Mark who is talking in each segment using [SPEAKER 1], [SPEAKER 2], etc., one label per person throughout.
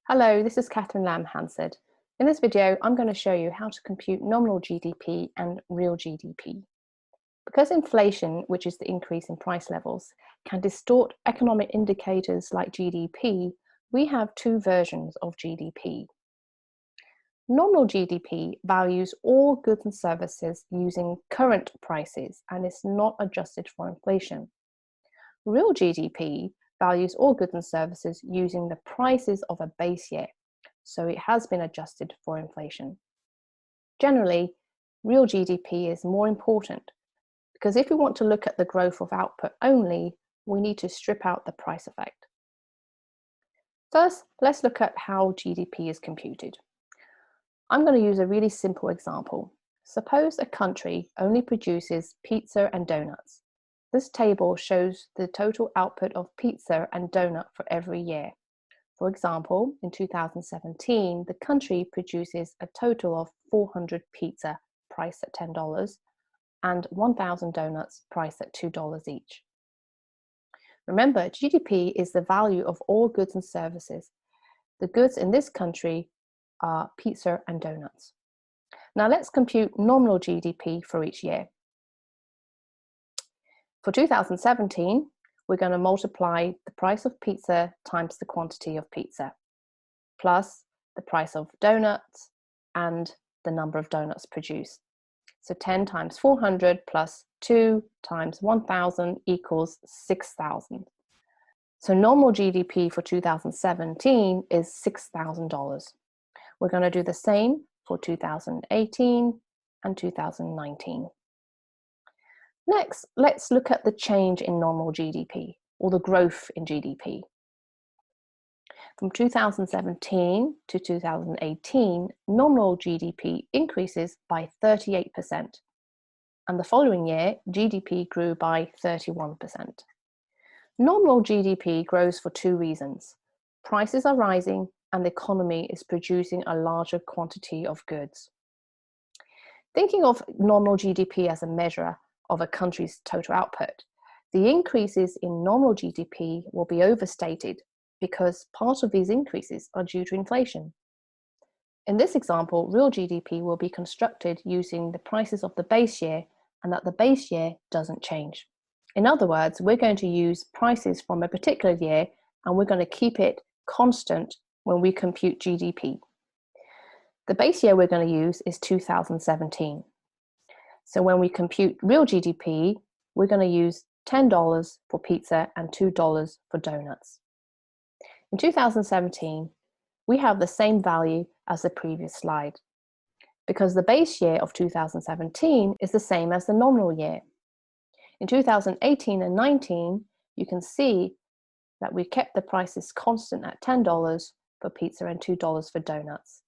[SPEAKER 1] Hello, this is Catherine Lamb-Hansard. In this video, I'm going to show you how to compute nominal GDP and real GDP. Because inflation, which is the increase in price levels, can distort economic indicators like GDP, we have two versions of GDP. Nominal GDP values all goods and services using current prices and is not adjusted for inflation. Real GDP values all goods and services using the prices of a base year, so it has been adjusted for inflation. Generally, real GDP is more important because if we want to look at the growth of output only, we need to strip out the price effect. First, let's look at how GDP is computed. I'm going to use a really simple example. Suppose a country only produces pizza and donuts. This table shows the total output of pizza and donut for every year. For example, in 2017, the country produces a total of 400 pizza priced at $10 and 1,000 donuts priced at $2 each. Remember, GDP is the value of all goods and services. The goods in this country are pizza and donuts. Now let's compute nominal GDP for each year. For 2017, we're going to multiply the price of pizza times the quantity of pizza, plus the price of donuts and the number of donuts produced. So 10 times 400 plus 2 times 1,000 equals 6,000. So nominal GDP for 2017 is $6,000. We're going to do the same for 2018 and 2019. Next, let's look at the change in nominal GDP, or the growth in GDP. From 2017 to 2018, nominal GDP increases by 38%, and the following year, GDP grew by 31%. Nominal GDP grows for two reasons. Prices are rising, and the economy is producing a larger quantity of goods. Thinking of nominal GDP as a measure of a country's total output, the increases in nominal GDP will be overstated because part of these increases are due to inflation. In this example, real GDP will be constructed using the prices of the base year and that the base year doesn't change. In other words, we're going to use prices from a particular year and we're going to keep it constant when we compute GDP. The base year we're going to use is 2017. So when we compute real GDP, we're going to use $10 for pizza and $2 for donuts. In 2017, we have the same value as the previous slide because the base year of 2017 is the same as the nominal year. In 2018 and 19, you can see that we kept the prices constant at $10 for pizza and $2 for donuts.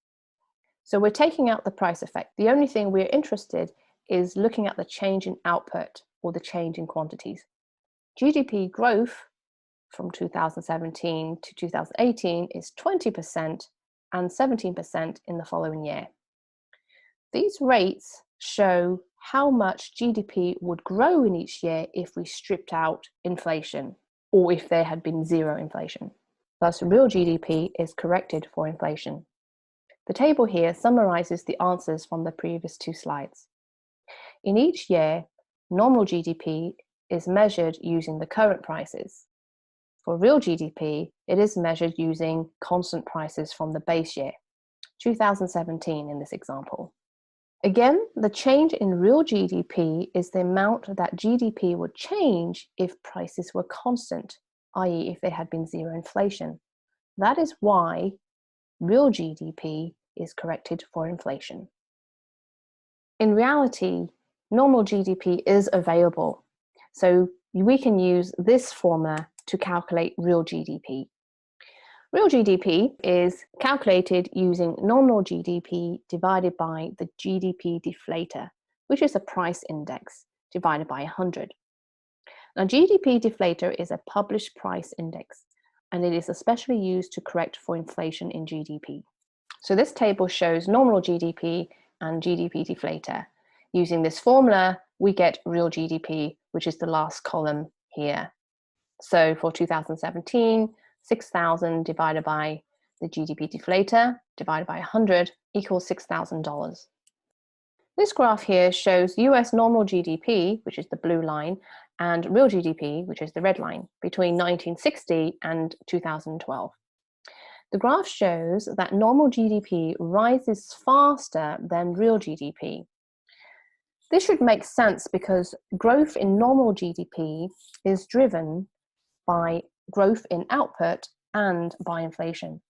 [SPEAKER 1] So we're taking out the price effect. The only thing we're interested is looking at the change in output or the change in quantities. GDP growth from 2017 to 2018 is 20% and 17% in the following year. These rates show how much GDP would grow in each year if we stripped out inflation or if there had been zero inflation. Thus, real GDP is corrected for inflation. The table here summarizes the answers from the previous two slides. In each year, nominal GDP is measured using the current prices. For real GDP, it is measured using constant prices from the base year, 2017 in this example. Again, the change in real GDP is the amount that GDP would change if prices were constant, i.e. if there had been zero inflation. That is why real GDP is corrected for inflation. In reality, nominal GDP is available, so we can use this formula to calculate real GDP. Real GDP is calculated using nominal GDP divided by the GDP deflator, which is a price index, divided by 100. Now, GDP deflator is a published price index, and it is especially used to correct for inflation in GDP. So this table shows nominal GDP and GDP deflator. Using this formula, we get real GDP, which is the last column here. So for 2017, 6,000 divided by The GDP deflator divided by 100 equals $6,000. This graph here shows US normal GDP, which is the blue line, and real GDP, which is the red line, between 1960 and 2012. The graph shows that normal GDP rises faster than real GDP. This should make sense because growth in normal GDP is driven by growth in output and by inflation.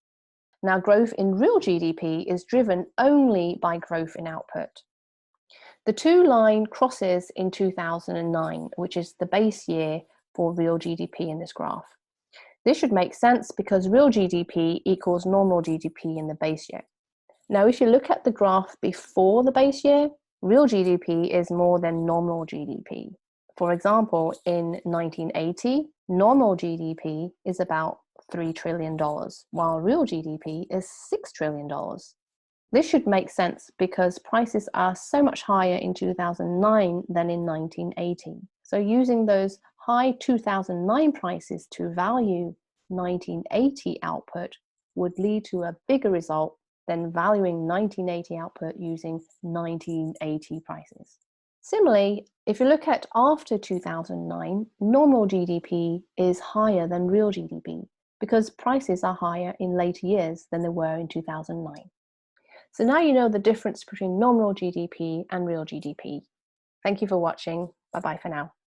[SPEAKER 1] Now, growth in real GDP is driven only by growth in output. The two line crosses in 2009, which is the base year for real GDP in this graph. This should make sense because real GDP equals normal GDP in the base year. Now, if you look at the graph before the base year, real GDP is more than normal GDP. For example, in 1980, normal GDP is about $3 trillion, while real GDP is $6 trillion. This should make sense because prices are so much higher in 2009 than in 1980. So using those high 2009 prices to value 1980 output would lead to a bigger result than valuing 1980 output using 1980 prices. Similarly, if you look at after 2009, normal GDP is higher than real GDP because prices are higher in later years than they were in 2009. So now you know the difference between nominal GDP and real GDP. Thank you for watching. Bye-bye for now.